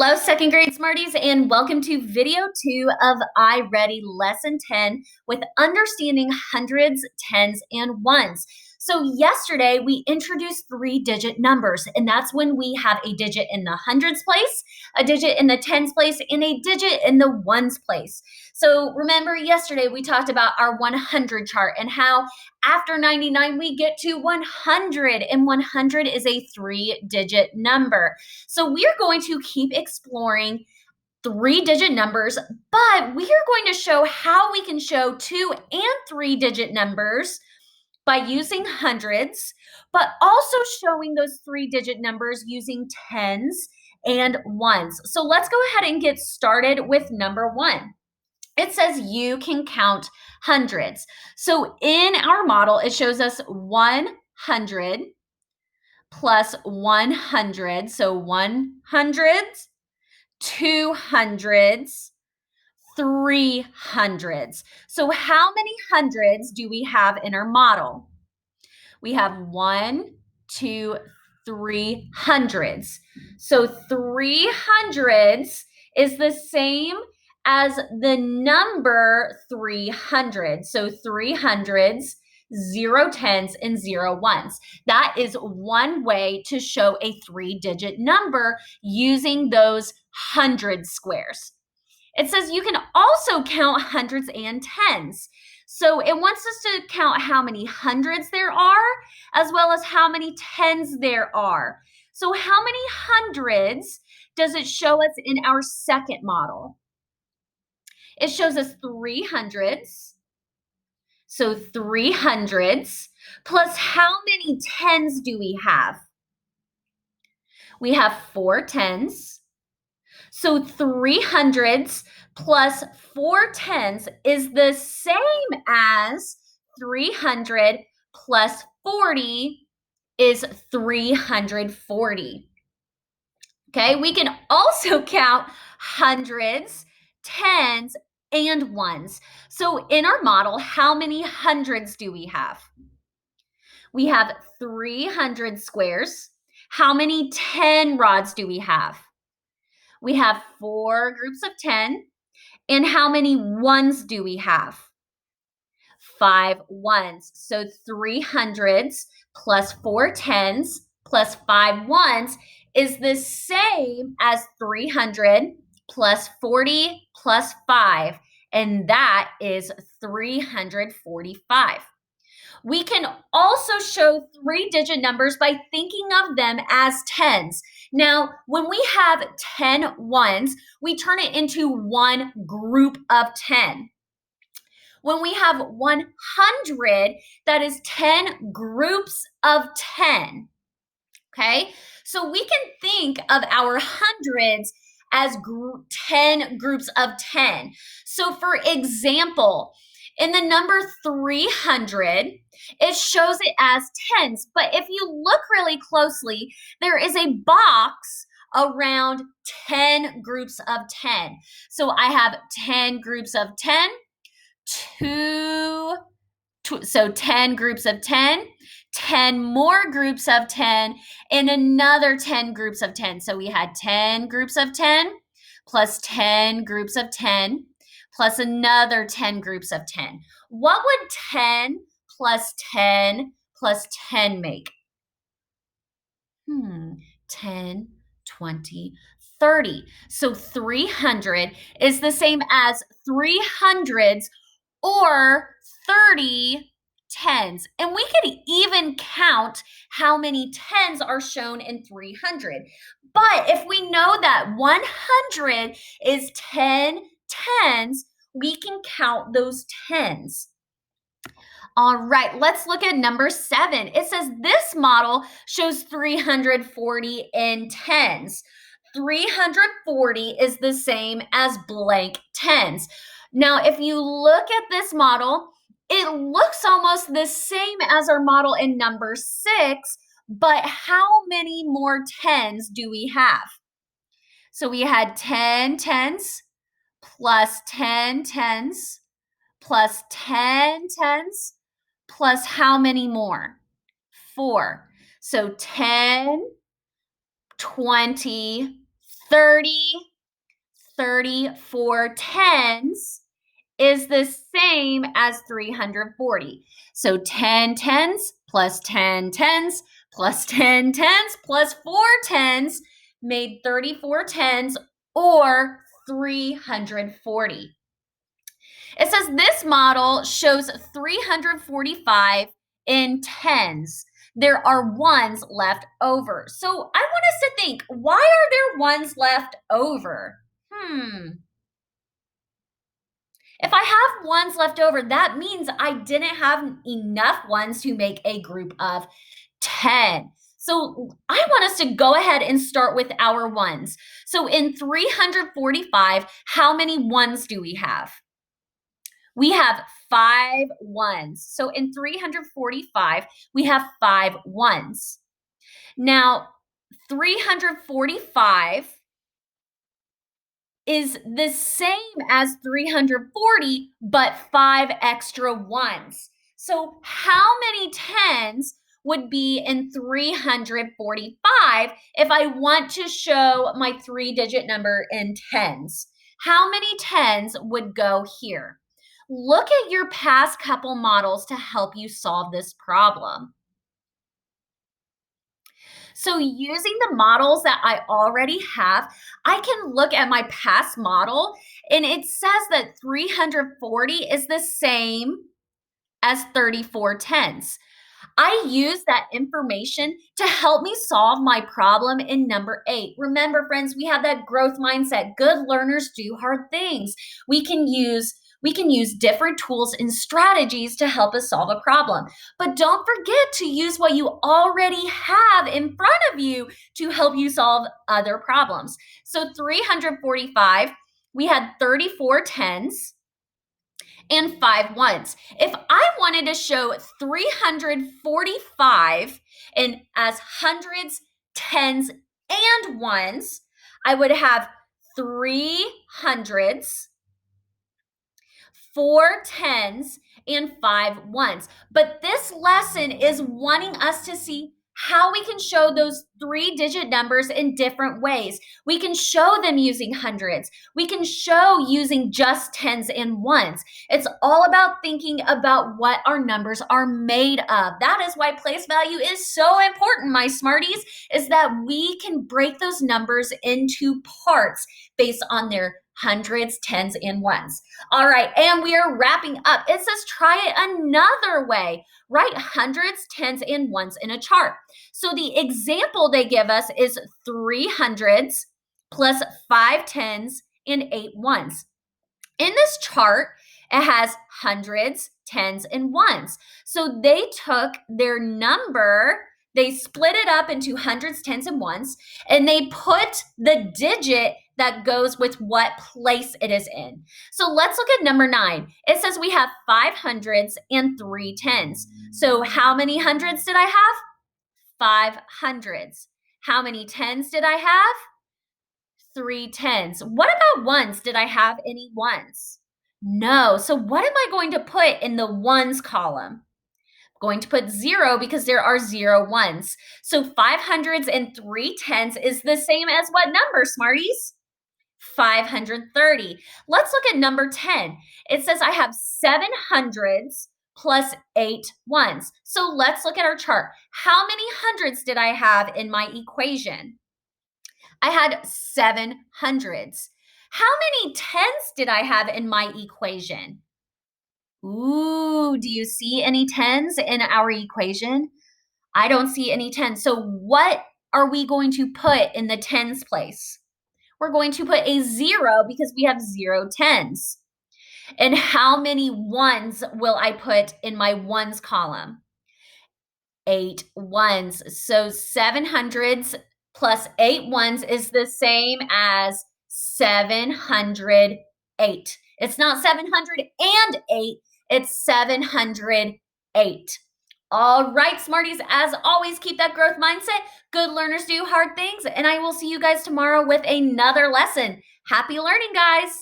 Hello, second grade Smarties, and welcome to video 2 of iReady Lesson 10 with understanding hundreds, tens, and ones. So yesterday we introduced 3-digit numbers, and that's when we have a digit in the hundreds place, a digit in the tens place, and a digit in the ones place. So remember yesterday we talked about our 100 chart and how after 99 we get to 100, and 100 is a 3-digit number. So we're going to keep exploring 3-digit numbers, but we are going to show how we can show 2 and 3-digit numbers by using hundreds, but also showing those 3-digit numbers using tens and ones. So let's go ahead and get started with number 1. It says you can count hundreds. So in our model, it shows us 100 plus 100. So 100s, 200s, 300s. So how many hundreds do we have in our model? We have 1, 2, 300s. So 300s is the same as the number 300. So 300s, 0 tens, and 0 ones. That is one way to show a 3-digit number using those hundred squares. It says you can also count hundreds and tens. So it wants us to count how many hundreds there are, as well as how many tens there are. So how many hundreds does it show us in our second model? It shows us 300s. So 300s plus how many tens do we have? We have 4 tens. So 300s plus 4 tens is the same as 300 plus 40 is 340. Okay, we can also count hundreds, tens, and ones. So in our model, how many hundreds do we have? We have 300 squares. How many 10 rods do we have? We have 4 groups of 10. And how many ones do we have? 5 ones. So 300s plus 4 tens plus 5 ones is the same as 300 plus 40 plus 5. And that is 345. We can also show 3-digit numbers by thinking of them as tens. Now, when we have 10 ones, we turn it into one group of 10. When we have 100, that is 10 groups of 10. Okay, so we can think of our hundreds as 10 groups of 10. So for example, in the number 300, it shows it as tens. But if you look really closely, there is a box around 10 groups of 10. So I have 10 groups of 10, so 10 groups of 10, 10 more groups of 10, and another 10 groups of 10. So we had 10 groups of 10 plus 10 groups of 10 plus another 10 groups of 10. What would 10 plus 10 plus 10 make? 10, 20, 30. So 300 is the same as 300s or 30 tens. And we could even count how many tens are shown in 300. But if we know that 100 is 10 tens, we can count those tens. All right, let's look at number 7. It says this model shows 340 in tens. 340 is the same as blank tens. Now, if you look at this model, it looks almost the same as our model in number 6, but how many more tens do we have? So we had 10 tens plus 10 tens plus 10 tens plus how many more? 4. So 10, 20, 30, 34 tens is the same as 340. So 10 tens plus 10 tens plus 10 tens plus 4 tens made 34 tens or 340. It says this model shows 345 in tens. There are ones left over. So I want us to think, why are there ones left over? If I have ones left over, that means I didn't have enough ones to make a group of 10. So I want us to go ahead and start with our ones. So in 345, how many ones do we have? We have 5 ones. So in 345, we have 5 ones. Now, 345 is the same as 340, but 5 extra ones. So how many tens would be in 345 if I want to show my 3-digit number in tens? How many tens would go here? Look at your past couple models to help you solve this problem. So using the models that I already have, I can look at my past model and it says that 340 is the same as 34 tens. I use that information to help me solve my problem in number 8. Remember, friends, we have that growth mindset. Good learners do hard things. We can use different tools and strategies to help us solve a problem. But don't forget to use what you already have in front of you to help you solve other problems. So 345, we had 34 tens and 5 ones. If I wanted to show 345 in as hundreds, tens, and ones, I would have 3 hundreds, 4 tens, and 5 ones. But this lesson is wanting us to see how we can show those 3-digit numbers in different ways. We can show them using hundreds. We can show using just tens and ones. It's all about thinking about what our numbers are made of. That is why place value is so important, my smarties, is that we can break those numbers into parts based on their hundreds, tens, and ones. All right, and we are wrapping up. It says try it another way. Write hundreds, tens, and ones in a chart. So the example they give us is 3 hundreds plus 5 tens and 8 ones. In this chart, it has hundreds, tens, and ones. So they took their number, they split it up into hundreds, tens, and ones, and they put the digit that goes with what place it is in. So let's look at number 9. It says we have 5 hundreds and 3 tens. So how many hundreds did I have? 5 hundreds. How many tens did I have? 3 tens. What about ones? Did I have any ones? No. So what am I going to put in the ones column? I'm going to put 0 because there are 0 ones. So 5 hundreds and 3 tens is the same as what number, smarties? 530. Let's look at number 10. It says I have 7 hundreds plus 8 ones. So let's look at our chart. How many hundreds did I have in my equation? I had 7 hundreds. How many tens did I have in my equation? Ooh, do you see any tens in our equation? I don't see any tens. So what are we going to put in the tens place? We're going to put a 0 because we have 0 tens. And how many ones will I put in my ones column? 8 ones. So 7 hundreds plus 8 ones is the same as 708. It's not 708, it's 708. All right, smarties, as always, keep that growth mindset. Good learners do hard things, and I will see you guys tomorrow with another lesson. Happy learning, guys.